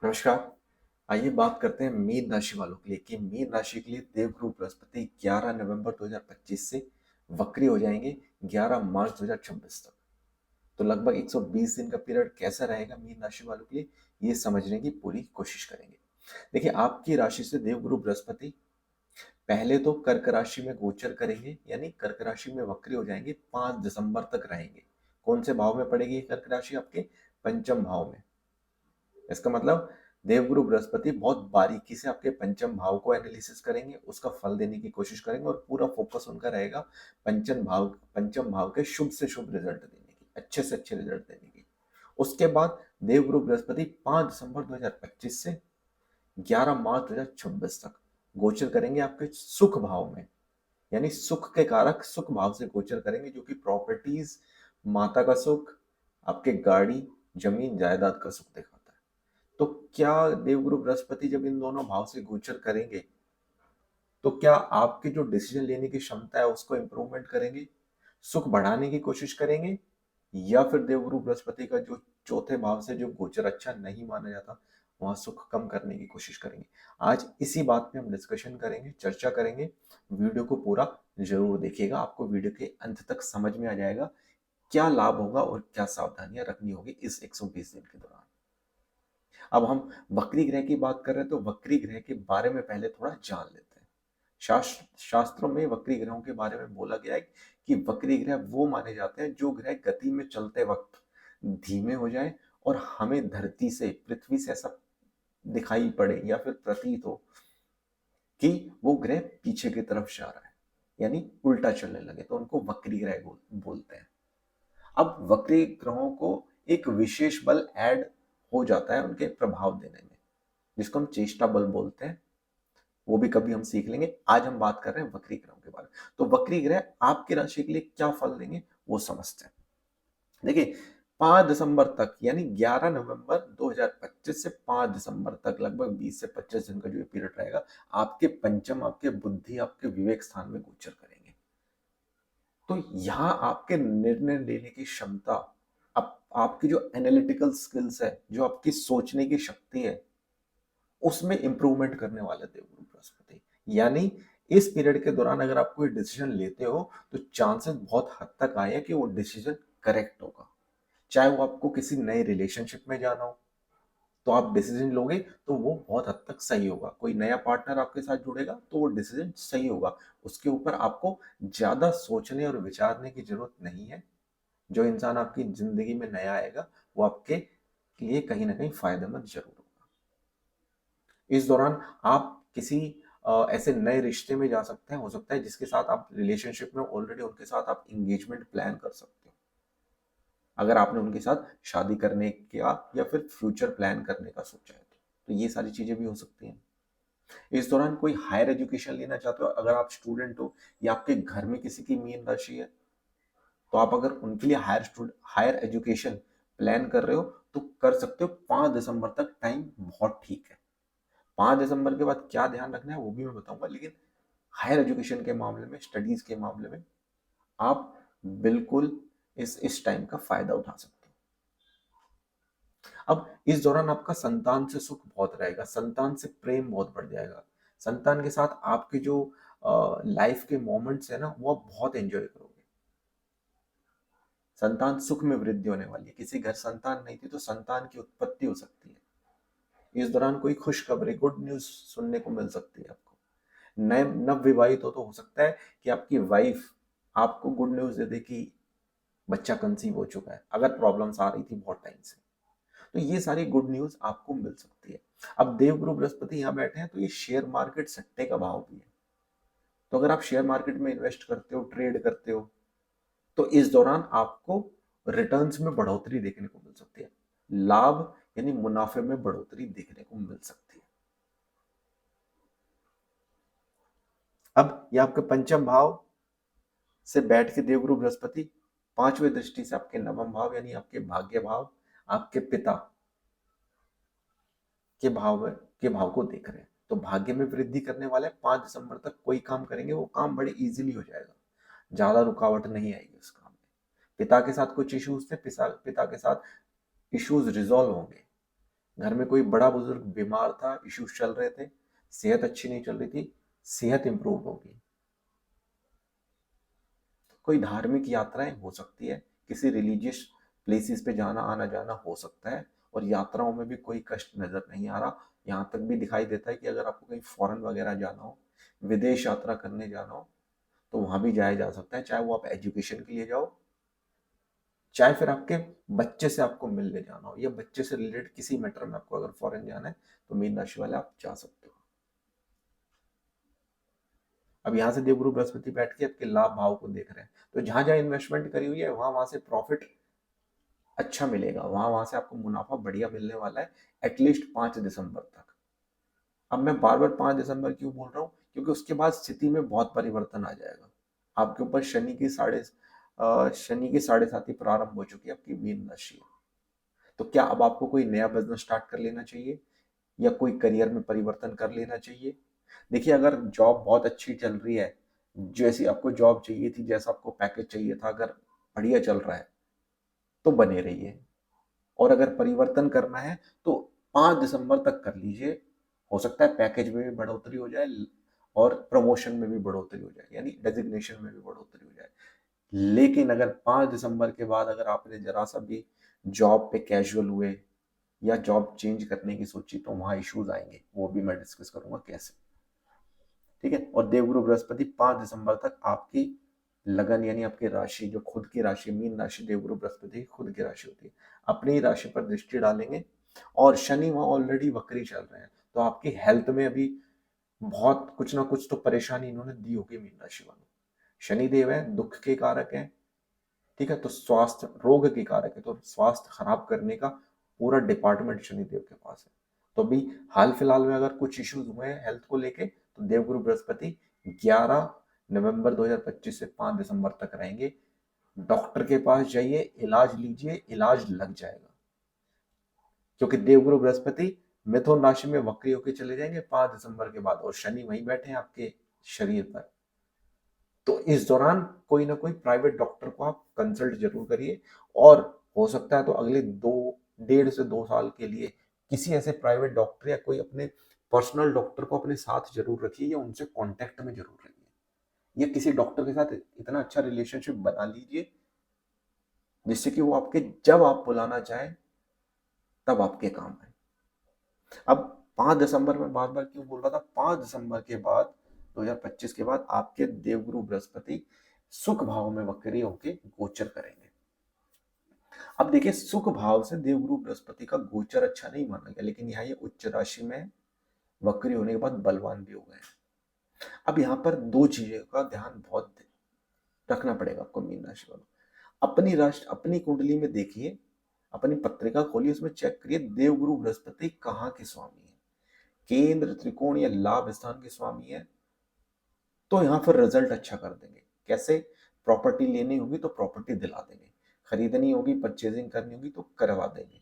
नमस्कार। आइए बात करते हैं मीन राशि वालों के लिए कि मीन राशि के लिए देवगुरु बृहस्पति 11 नवंबर 2025 से वक्री हो जाएंगे 11 मार्च 2026 तक। तो लगभग 120 दिन का पीरियड कैसा रहेगा मीन राशि वालों के लिए, ये समझने की पूरी कोशिश करेंगे। देखिए, आपकी राशि से देवगुरु बृहस्पति पहले तो कर्क राशि में गोचर करेंगे, यानी कर्क राशि में वक्री हो जाएंगे, 5 दिसंबर तक रहेंगे। कौन से भाव में पड़ेगी ये कर्क राशि? आपके पंचम भाव में। इसका मतलब देवगुरु बृहस्पति बहुत बारीकी से आपके पंचम भाव को एनालिसिस करेंगे, उसका फल देने की कोशिश करेंगे और पूरा फोकस उनका रहेगा पंचम भाव के शुभ से शुभ रिजल्ट देने की, अच्छे से अच्छे रिजल्ट देने की। उसके बाद देवगुरु बृहस्पति 5 दिसंबर 2025 से 11 मार्च 2026 तक गोचर करेंगे आपके सुख भाव में, यानी सुख के कारक सुख भाव से गोचर करेंगे, जो कि प्रॉपर्टीज, माता का सुख, आपके गाड़ी, जमीन जायदाद का सुख दिखाता है। तो क्या देवगुरु बृहस्पति जब इन दोनों भाव से गोचर करेंगे तो क्या आपकी जो डिसीजन लेने की क्षमता है उसको इंप्रूवमेंट करेंगे, सुख बढ़ाने की कोशिश करेंगे, या फिर देवगुरु बृहस्पति का जो चौथे भाव से जो गोचर अच्छा नहीं माना जाता वहां सुख कम करने की कोशिश करेंगे? आज इसी बात पे हम डिस्कशन करेंगे, चर्चा करेंगे। वीडियो को पूरा जरूर देखिएगा, आपको वीडियो के अंत तक समझ में आ जाएगा क्या लाभ होगा और क्या सावधानियां रखनी होगी इस 120 दिन के दौरान। अब हम वक्री ग्रह की बात कर रहे हैं तो वक्री ग्रह के बारे में पहले थोड़ा जान लेते हैं। शास्त्रों में वक्री ग्रहों के बारे में बोला गया है कि वक्री ग्रह वो माने जाते हैं जो ग्रह गति में चलते वक्त धीमे हो जाए और हमें धरती से, पृथ्वी से ऐसा दिखाई पड़े या फिर प्रतीत हो कि वो ग्रह पीछे की तरफ जा रहा है, यानी उल्टा चलने लगे, तो उनको वक्री ग्रह बोलते हैं। अब वक्री ग्रहों को एक विशेष बल ऐड हो जाता है उनके प्रभाव देने में, जिसको हम चेष्टा बल बोलते हैं। वो भी कभी हम सीख लेंगे। आज हम बात कर रहे हैं वक्री ग्रहों के बारे में। तो वक्री ग्रह आपकी राशि के लिए क्या फल देंगे वो समझते हैं। देखिए, 5 दिसंबर तक, यानी 11 नवंबर 2025 से 5 दिसंबर तक लगभग 20 से 25 दिन का जो पीरियड रहेगा, आपके पंचम, आपके बुद्धि, आपके विवेक स्थान में गोचर करेंगे। तो यहाँ आपके निर्णय लेने की क्षमता, आपकी जो एनालिटिकल स्किल्स है, जो आपकी सोचने की शक्ति है, उसमें इंप्रूवमेंट करने वाले देवगुरु बृहस्पति। यानी इस पीरियड के दौरान अगर आप कोई डिसीजन लेते हो तो चांसेस बहुत हद तक आए हैं कि वो डिसीजन करेक्ट होगा। चाहे वो आपको किसी नए रिलेशनशिप में जाना हो तो आप डिसीजन लोगे तो वो बहुत हद तक सही होगा। कोई नया पार्टनर आपके साथ जुड़ेगा तो वो डिसीजन सही होगा। उसके ऊपर आपको ज्यादा सोचने और विचारने की जरूरत नहीं है। जो इंसान आपकी जिंदगी में नया आएगा वो आपके लिए कहीं ना कहीं फायदेमंद जरूर होगा। इस दौरान आप किसी ऐसे नए रिश्ते में जा सकते हैं, हो सकता है जिसके साथ आप रिलेशनशिप में ऑलरेडी, उनके साथ आप एंगेजमेंट प्लान कर सकते हो, अगर आपने उनके साथ शादी करने का या फिर फ्यूचर प्लान करने का सोचा है तो ये सारी चीजें भी हो सकती हैं। इस दौरान कोई हायर एजुकेशन लेना चाहते हो, अगर आप स्टूडेंट हो या आपके घर में किसी की मीन राशि है, तो आप अगर उनके लिए हायर एजुकेशन प्लान कर रहे हो तो कर सकते हो। 5 दिसंबर तक टाइम बहुत ठीक है। 5 दिसंबर के बाद क्या ध्यान रखना है वो भी मैं बताऊंगा, लेकिन हायर एजुकेशन के मामले में, स्टडीज के मामले में आप बिल्कुल इस टाइम का फायदा उठा सकते हो। अब इस दौरान आपका संतान से सुख बहुत रहेगा, संतान से प्रेम बहुत बढ़ जाएगा। संतान के साथ आपके जो लाइफ के मोमेंट्स है ना, वो आप बहुत एंजॉय करोगे। संतान सुख में वृद्धि होने वाली है। किसी घर संतान नहीं थी तो संतान की उत्पत्ति हो सकती है। इस दौरान कोई खुशखबरी, गुड न्यूज सुनने को मिल सकती है आपको। नए नव विवाहित हो तो हो सकता है कि आपकी वाइफ आपको गुड न्यूज दे दे कि बच्चा कंसीव हो चुका है, अगर प्रॉब्लम्स आ रही थी बहुत टाइम से। तो ये सारी गुड न्यूज आपको मिल सकती है। अब देवगुरु बृहस्पति यहाँ बैठे हैं तो ये शेयर मार्केट सट्टे का भाव भी है। तो अगर आप शेयर मार्केट में इन्वेस्ट करते हो, ट्रेड करते हो, तो इस दौरान आपको रिटर्न्स में बढ़ोतरी देखने को मिल सकती है। लाभ यानी मुनाफे में बढ़ोतरी देखने को मिल सकती है। अब ये आपके पंचम भाव से बैठ के देवगुरु बृहस्पति 5वें दृष्टि से आपके नवम भाव, यानी आपके भाग्य भाव, आपके पिता के भाव को देख रहे हैं। तो भाग्य में वृद्धि करने वाले 5 दिसंबर तक कोई काम करेंगे वो काम बड़े इजीली हो जाएगा, ज्यादा रुकावट नहीं आएगी उस काम में। पिता के साथ कुछ इश्यूज थे, पिता के साथ इश्यूज रिजॉल्व होंगे। घर में कोई बड़ा बुजुर्ग बीमार था, इश्यूज चल रहे थे, सेहत अच्छी नहीं चल रही थी, सेहत इंप्रूव होगी। कोई धार्मिक यात्राएं हो सकती है, किसी रिलीजियस प्लेसेस पे जाना आना जाना हो सकता है, और यात्राओं में भी कोई कष्ट नजर नहीं आ रहा। यहाँ तक भी दिखाई देता है कि अगर आपको कहीं फॉरेन वगैरह जाना हो, विदेश यात्रा करने जाना हो, तो वहां भी जाया जा सकता है, चाहे वो आप एजुकेशन के लिए जाओ, चाहे फिर आपके बच्चे से आपको मिलने जाना हो, या बच्चे से रिलेटेड किसी मैटर में आपको अगर फॉरेन जाना है, तो मीन राशि वाले आप जा सकते हो। अब यहाँ से देवगुरु बृहस्पति बैठ के आपके लाभ भाव को देख रहे हैं, तो जहां जहां इन्वेस्टमेंट करी हुई है वहां वहां से प्रॉफिट अच्छा मिलेगा, वहां वहां से आपको मुनाफा बढ़िया मिलने वाला है, एटलीस्ट 5 दिसंबर तक। अब मैं बार बार 5 दिसंबर क्यों बोल रहा हूँ, क्योंकि उसके बाद स्थिति में बहुत परिवर्तन आ जाएगा। आपके ऊपर शनि की 7.5 प्रारंभ हो चुकी है आपकी मीन राशि है। तो क्या अब आपको कोई नया बिजनेस स्टार्ट कर लेना चाहिए, या कोई करियर में परिवर्तन कर लेना चाहिए? देखिए, अगर जॉब बहुत अच्छी चल रही है, जैसी आपको जॉब चाहिए थी, जैसा आपको पैकेज चाहिए था, अगर बढ़िया चल रहा है, तो बने रहिए। और अगर परिवर्तन करना है तो 5 दिसंबर तक कर लीजिए। हो सकता है पैकेज में भी बढ़ोतरी हो जाए, और प्रमोशन में भी बढ़ोतरी हो जाए, यानी डेजिग्नेशन में भी बढ़ोतरी हो जाए। लेकिन अगर 5 दिसंबर के बाद अगर आपने जरा सा भी जॉब पे कैजुअल हुए, या जॉब चेंज करने की सोची, तो वहां इश्यूज आएंगे, वो भी मैं डिस्कस करूंगा कैसे। ठीक है। और देवगुरु बृहस्पति 5 दिसंबर तक आपकी लगन, यानी आपकी राशि, जो खुद की राशि, मीन राशि देवगुरु बृहस्पति की खुद की राशि होती है, अपनी राशि पर दृष्टि डालेंगे। और शनि वहां ऑलरेडी वक्री चल रहे हैं, तो आपकी हेल्थ में अभी बहुत कुछ ना कुछ तो परेशानी इन्होंने दी होगी मीन राशि वालों। शनि देव है, दुख के कारक है, ठीक है, तो स्वास्थ्य रोग के कारक है, तो स्वास्थ्य खराब करने का पूरा डिपार्टमेंट शनिदेव के पास है। तो अभी हाल फिलहाल में अगर कुछ इश्यूज हुए हैं हेल्थ को लेके, तो देवगुरु बृहस्पति 11 नवंबर 2025 से 5 दिसंबर तक रहेंगे। डॉक्टर के पास जाइए, इलाज लीजिए, इलाज लग जाएगा, क्योंकि देवगुरु बृहस्पति मिथुन राशि में वक्री होकर चले जाएंगे 5 दिसंबर के बाद, और शनि वहीं बैठे हैं आपके शरीर पर। तो इस दौरान कोई ना कोई प्राइवेट डॉक्टर को आप कंसल्ट जरूर करिए, और हो सकता है तो अगले 1.5 से 2 साल के लिए किसी ऐसे प्राइवेट डॉक्टर या कोई अपने पर्सनल डॉक्टर को अपने साथ जरूर रखिए, या उनसे कांटेक्ट में जरूर रहिए, या किसी डॉक्टर के साथ इतना अच्छा रिलेशनशिप बना लीजिए जिससे कि वो आपके जब आप बुलाना चाहें तब आपके काम आए। अब 5 दिसंबर में बार बार क्यों बोल रहा था, 5 दिसंबर के बाद 2025 के बाद आपके देवगुरु बृहस्पति सुख भाव में वक्री होके गोचर करेंगे। अब देखिए, सुख भाव से देवगुरु बृहस्पति का गोचर अच्छा नहीं माना गया, लेकिन यहाँ ये उच्च राशि में वक्री होने के बाद बलवान भी हो गए। अब यहाँ पर दो चीजों का ध्यान बहुत रखना पड़ेगा आपको मीन राशि वालों। अपनी राशि, अपनी कुंडली में देखिए, अपनी पत्रिका खोलिए, उसमें चेक करिए देवगुरु बृहस्पति कहाँ के स्वामी है। केंद्र, त्रिकोण या लाभ स्थान के स्वामी है, तो यहाँ पर रिजल्ट अच्छा कर देंगे। कैसे? प्रॉपर्टी लेनी होगी तो प्रॉपर्टी दिला देंगे, खरीदनी होगी, परचेजिंग करनी होगी तो करवा देंगे,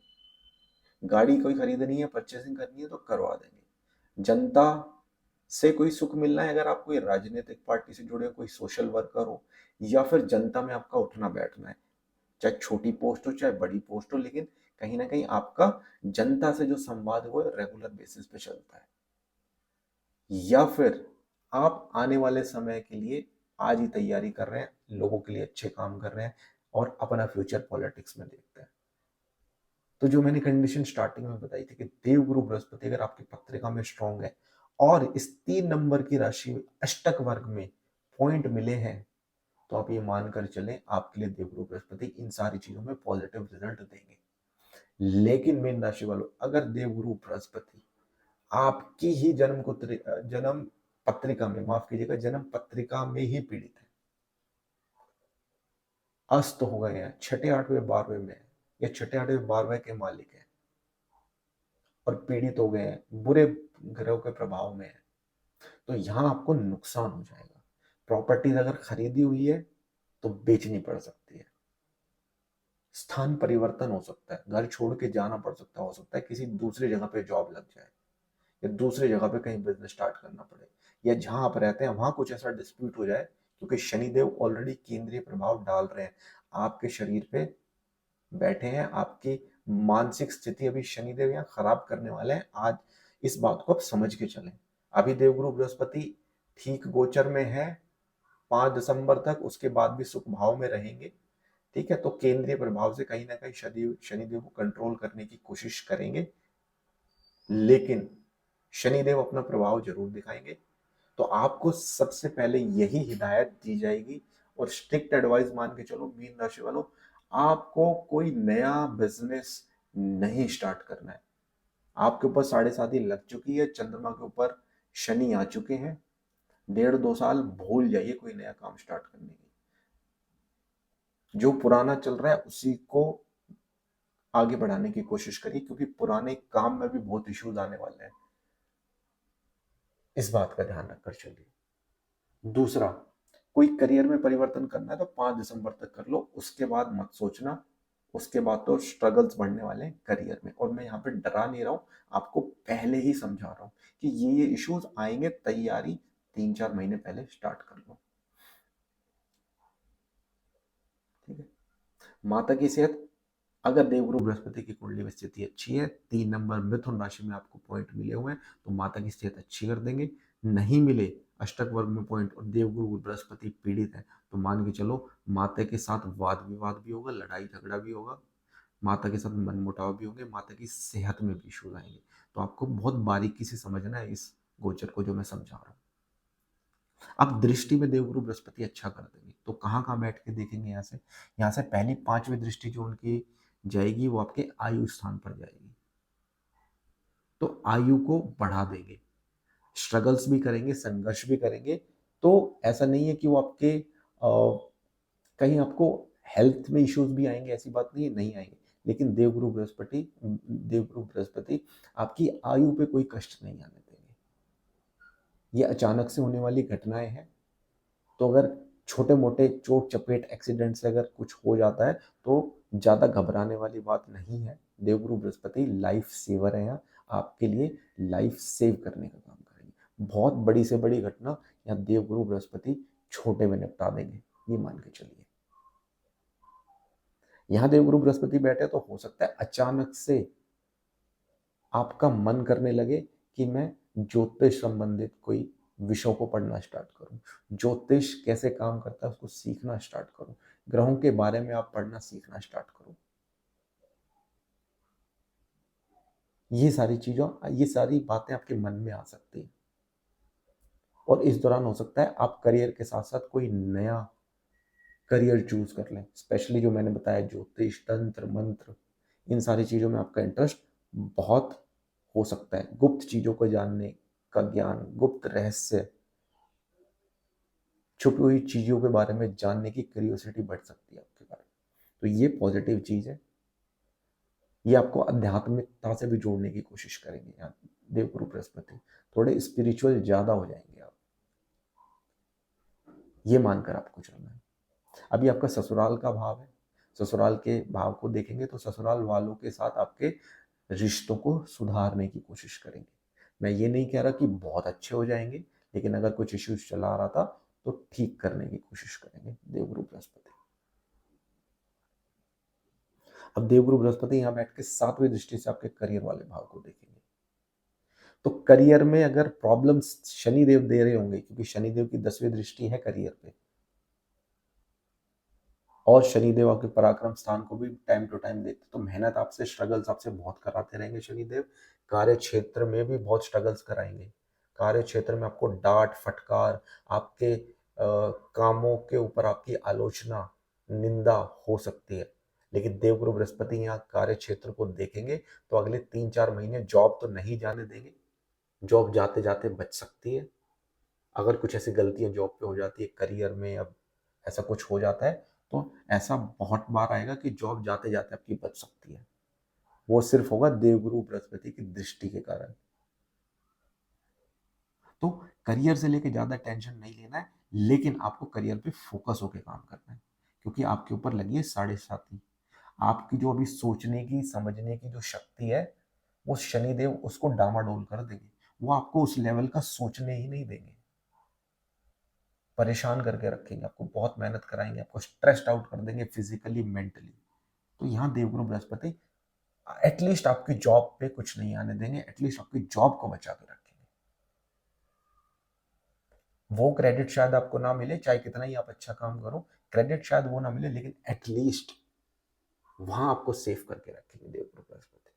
गाड़ी कोई खरीदनी है, परचेजिंग करनी है तो करवा देंगे। जनता से कोई सुख मिलना है, अगर आप कोई राजनीतिक पार्टी से जुड़े हो, कोई सोशल वर्कर हो, या फिर जनता में आपका उठना बैठना है, चाहे छोटी पोस्ट हो चाहे बड़ी पोस्ट हो, लेकिन कहीं ना कहीं आपका जनता से जो संवाद है वो रेगुलर बेसिस पे चलता है। या फिर आप आने वाले समय के लिए आज ही तैयारी कर रहे हैं, लोगों के लिए अच्छे काम कर रहे हैं, और अपना फ्यूचर पॉलिटिक्स में देखते हैं। तो जो मैंने कंडीशन स्टार्टिंग में बताई थी कि देवगुरु बृहस्पति अगर आपकी पत्रिका में स्ट्रांग है, और इस 3 नंबर की राशि में अष्टक वर्ग में पॉइंट मिले हैं, तो आप ये मानकर चलें आपके लिए देवगुरु बृहस्पति इन सारी चीजों में पॉजिटिव रिजल्ट देंगे। लेकिन मीन राशि वालों, अगर देवगुरु बृहस्पति आपकी ही जन्म पत्रिका में, माफ कीजिएगा, जन्म पत्रिका में ही पीड़ित है, अस्त हो गए हैं, छठे आठवें 12वें में, या छठे आठवें 12वें के मालिक है, और पीड़ित हो गए हैं, बुरे ग्रहों के प्रभाव में है, तो यहाँ आपको नुकसान हो जाएगा। प्रॉपर्टीज अगर खरीदी हुई है तो बेचनी पड़ सकती है, स्थान परिवर्तन हो सकता है, घर छोड़ के जाना पड़ सकता है, हो सकता है किसी दूसरी जगह पे जॉब लग जाए, या दूसरी जगह पे कहीं बिजनेस स्टार्ट करना पड़े, या जहां आप रहते हैं वहां कुछ ऐसा डिस्प्यूट हो जाए, क्योंकि शनिदेव ऑलरेडी केंद्रीय प्रभाव डाल रहे हैं, आपके शरीर पे बैठे हैं, आपकी मानसिक स्थिति अभी शनिदेव यहाँ खराब करने वाले हैं। आज इस बात को आप समझ के चलें। अभी देवगुरु बृहस्पति ठीक गोचर में है 5 दिसंबर तक, उसके बाद भी सुख भाव में रहेंगे। ठीक है, तो केंद्रीय प्रभाव से कहीं ना कहीं शनिदेव को कंट्रोल करने की कोशिश करेंगे, लेकिन शनिदेव अपना प्रभाव जरूर दिखाएंगे। तो आपको सबसे पहले यही हिदायत दी जाएगी और स्ट्रिक्ट एडवाइस मान के चलो मीन राशि वालों, आपको कोई नया बिजनेस नहीं स्टार्ट करना है। आपके ऊपर 7.5 लग चुकी है, चंद्रमा के ऊपर शनि आ चुके हैं। 1.5-2 साल भूल जाइए कोई नया काम स्टार्ट करने की। जो पुराना चल रहा है उसी को आगे बढ़ाने की कोशिश करिए, क्योंकि पुराने काम में भी बहुत इश्यूज आने वाले हैं। इस बात का ध्यान रखकर चलिए। दूसरा, कोई करियर में परिवर्तन करना है तो 5 दिसंबर तक कर लो, उसके बाद मत सोचना। उसके बाद तो स्ट्रगल्स बढ़ने वाले हैं करियर में, और मैं यहाँ पे डरा नहीं रहा हूँ, आपको पहले ही समझा रहा हूँ कि ये इश्यूज आएंगे। तैयारी 3-4 महीने पहले स्टार्ट कर लो। ठीक है। माता की सेहत, अगर देवगुरु बृहस्पति की कुंडली में स्थिति अच्छी है, 3 नंबर मिथुन राशि में आपको पॉइंट मिले हुए हैं, तो माता की सेहत अच्छी कर देंगे। नहीं मिले अष्टक वर्ग में पॉइंट और देवगुरु बृहस्पति पीड़ित है, तो मान के चलो माता के साथ वाद विवाद भी होगा, लड़ाई झगड़ा भी होगा, माता के साथ मनमुटाव भी होंगे, माता की सेहत में भी इशू आएंगे। तो आपको बहुत बारीकी से समझना है इस गोचर को जो मैं समझा रहा हूँ। अब दृष्टि में देवगुरु बृहस्पति अच्छा कर देंगे, तो कहाँ कहाँ बैठ के देखेंगे? यहाँ से पहली 5वीं दृष्टि जो उनकी जाएगी वो आपके आयु स्थान पर जाएगी, तो आयु को बढ़ा देंगे। स्ट्रगल्स भी करेंगे, संघर्ष भी करेंगे। तो ऐसा नहीं है कि वो आपके कहीं आपको हेल्थ में इश्यूज भी आएंगे, ऐसी बात नहीं है, नहीं आएंगे। लेकिन देवगुरु बृहस्पति आपकी आयु पे कोई कष्ट नहीं आने देंगे। ये अचानक से होने वाली घटनाएं हैं, तो अगर छोटे मोटे चोट चपेट एक्सीडेंट से अगर कुछ हो जाता है तो ज़्यादा घबराने वाली बात नहीं है। देवगुरु बृहस्पति लाइफ सेवर है, यहाँ आपके लिए लाइफ सेव करने का काम करेंगे। बहुत बड़ी से बड़ी घटना यहाँ देवगुरु बृहस्पति छोटे में निपटा देंगे, ये मान के चलिए। यहाँ देवगुरु बृहस्पति बैठे तो हो सकता है अचानक से आपका मन करने लगे कि मैं ज्योतिष संबंधित कोई विषयों को पढ़ना स्टार्ट करूं, ज्योतिष कैसे काम करता है उसको सीखना स्टार्ट करूं, ग्रहों के बारे में आप पढ़ना सीखना स्टार्ट करूं। ये सारी बातें आपके मन में आ सकती हैं, और इस दौरान हो सकता है आप करियर के साथ साथ कोई नया करियर चूज कर लें। स्पेशली जो मैंने बताया ज्योतिष, तंत्र, मंत्र, इन सारी चीजों में आपका इंटरेस्ट बहुत हो सकता है। गुप्त चीजों को जानने का ज्ञान, गुप्त रहस्य, छुपी हुई चीजों के बारे में जानने की क्यूरियोसिटी बढ़ सकती है आपके बारे में। तो ये पॉजिटिव चीज है। ये आपको आध्यात्मिकता से भी जोड़ने की कोशिश करेंगे यहाँ देवगुरु बृहस्पति। थोड़े स्पिरिचुअल ज्यादा हो जाएंगे आप, ये मानकर आपको चलना है। अभी आपका ससुराल का भाव है, ससुराल के भाव को देखेंगे तो ससुराल वालों के साथ आपके रिश्तों को सुधारने की कोशिश करेंगे। मैं ये नहीं कह रहा कि बहुत अच्छे हो जाएंगे, लेकिन अगर कुछ इश्यूज चला रहा था तो ठीक करने की कोशिश करेंगे देवगुरु बृहस्पति। अब देवगुरु बृहस्पति यहाँ बैठ के 7वीं दृष्टि से आपके करियर वाले भाव को देखेंगे, तो करियर में अगर प्रॉब्लम्स शनिदेव दे रहे होंगे, क्योंकि शनिदेव की 10वीं दृष्टि है करियर पे, और शनिदेव आपके पराक्रम स्थान को भी टाइम टू टाइम देखते, तो मेहनत आपसे, स्ट्रगल्स आपसे बहुत कराते रहेंगे शनिदेव। कार्य क्षेत्र में भी बहुत स्ट्रगल्स कराएंगे। कार्य क्षेत्र में आपको डांट फटकार, आपके कामों के ऊपर आपकी आलोचना, निंदा हो सकती है। लेकिन देवगुरु बृहस्पति यहाँ कार्य क्षेत्र को देखेंगे तो अगले 3-4 महीने जॉब तो नहीं जाने देंगे, जॉब जाते जाते बच सकती है। अगर कुछ ऐसी गलतियां जॉब पे हो जाती है, करियर में अब ऐसा कुछ हो जाता है, तो ऐसा बहुत बार आएगा कि जॉब जाते जाते आपकी बच सकती है। वो सिर्फ होगा देवगुरु बृहस्पति की दृष्टि के कारण। तो करियर से लेके ज्यादा टेंशन नहीं लेना है, लेकिन आपको करियर पे फोकस होकर काम करना है, क्योंकि आपके ऊपर लगी है 7.5। आपकी जो अभी सोचने की समझने की जो शक्ति है, वो शनिदेव उसको डामाडोल कर देंगे। वो आपको उस लेवल का सोचने ही नहीं देंगे, परेशान करके रखेंगे, आपको बहुत मेहनत कराएंगे, आपको स्ट्रेस्ड आउट कर देंगे फिजिकली मेंटली। तो यहाँ देवगुरु बृहस्पति एटलीस्ट आपकी जॉब पे कुछ नहीं आने देंगे, एटलीस्ट आपकी जॉब को बचा के रखेंगे। वो क्रेडिट शायद आपको ना मिले, चाहे कितना ही आप अच्छा काम करो, क्रेडिट शायद वो ना मिले, लेकिन एटलीस्ट वहां आपको सेव करके रखेंगे देवगुरु बृहस्पति।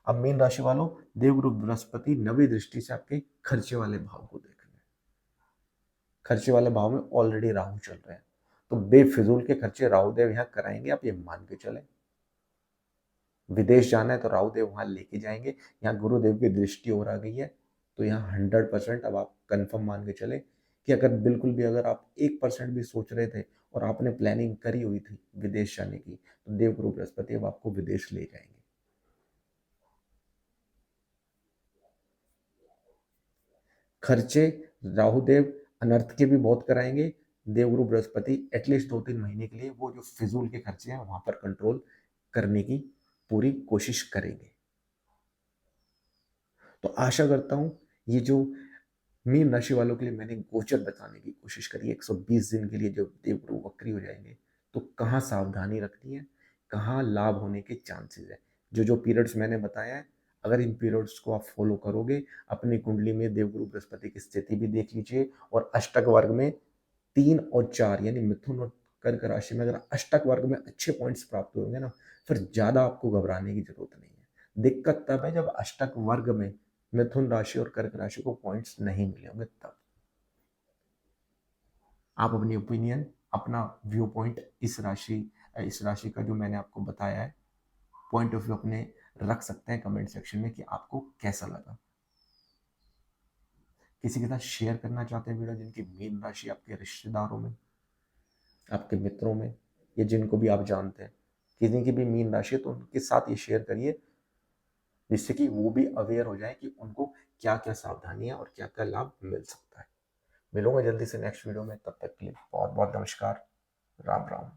अब मीन राशि वालों, देवगुरु बृहस्पति नवी दृष्टि से आपके खर्चे वाले भाव को देख रहे हैं। खर्चे वाले भाव में ऑलरेडी राहु चल रहे हैं, तो बेफिजूल के खर्चे राहु देव यहाँ कराएंगे, आप ये मान के चले। विदेश जाना है तो राहु देव वहां लेके जाएंगे। यहाँ गुरुदेव की दृष्टि और आ गई है, तो यहाँ 100% अब आप कंफर्म मान के चले कि अगर बिल्कुल भी अगर आप 1% भी सोच रहे थे और आपने प्लानिंग करी हुई थी विदेश जाने की, तो देवगुरु बृहस्पति अब आपको विदेश ले जाएंगे। खर्चे राहुदेव अनर्थ के भी बहुत कराएंगे। देवगुरु बृहस्पति एटलीस्ट 2-3 महीने के लिए वो जो फिजूल के खर्चे हैं वहां पर कंट्रोल करने की पूरी कोशिश करेंगे। तो आशा करता हूं ये जो मीन राशि वालों के लिए मैंने गोचर बताने की कोशिश करी, 120 दिन के लिए जब देवगुरु वक्री हो जाएंगे तो कहाँ सावधानी रखनी है, कहाँ लाभ होने के चांसेस है। जो जो पीरियड्स मैंने बताया है, अगर इन पीरियड्स को आप फॉलो करोगे, अपनी कुंडली में देवगुरु बृहस्पति की स्थिति भी देख लीजिए, और अष्टक वर्ग में 3 और 4 यानी मिथुन और कर्क राशि में अगर अष्टक वर्ग में अच्छे पॉइंट्स प्राप्त होंगे ना, फिर ज्यादा आपको घबराने की जरूरत नहीं है। दिक्कत तब है जब अष्टक वर्ग में मिथुन राशि और कर्क राशि को पॉइंट्स नहीं मिले होंगे, तब आप अपनी ओपिनियन, अपना व्यू पॉइंट इस राशि का जो मैंने आपको बताया है पॉइंट ऑफ व्यू अपने रख सकते हैं कमेंट सेक्शन में कि आपको कैसा लगा। किसी के साथ शेयर करना चाहते हैं वीडियो जिनकी मीन राशि आपके रिश्तेदारों में, आपके मित्रों में, या जिनको भी आप जानते हैं किसी की भी मीन राशि है, तो उनके साथ ये शेयर करिए, जिससे कि वो भी अवेयर हो जाए कि उनको क्या क्या सावधानियां और क्या क्या लाभ मिल सकता है। मिलूंगा जल्दी से नेक्स्ट वीडियो में, तब तक के लिए बहुत बहुत नमस्कार, राम राम।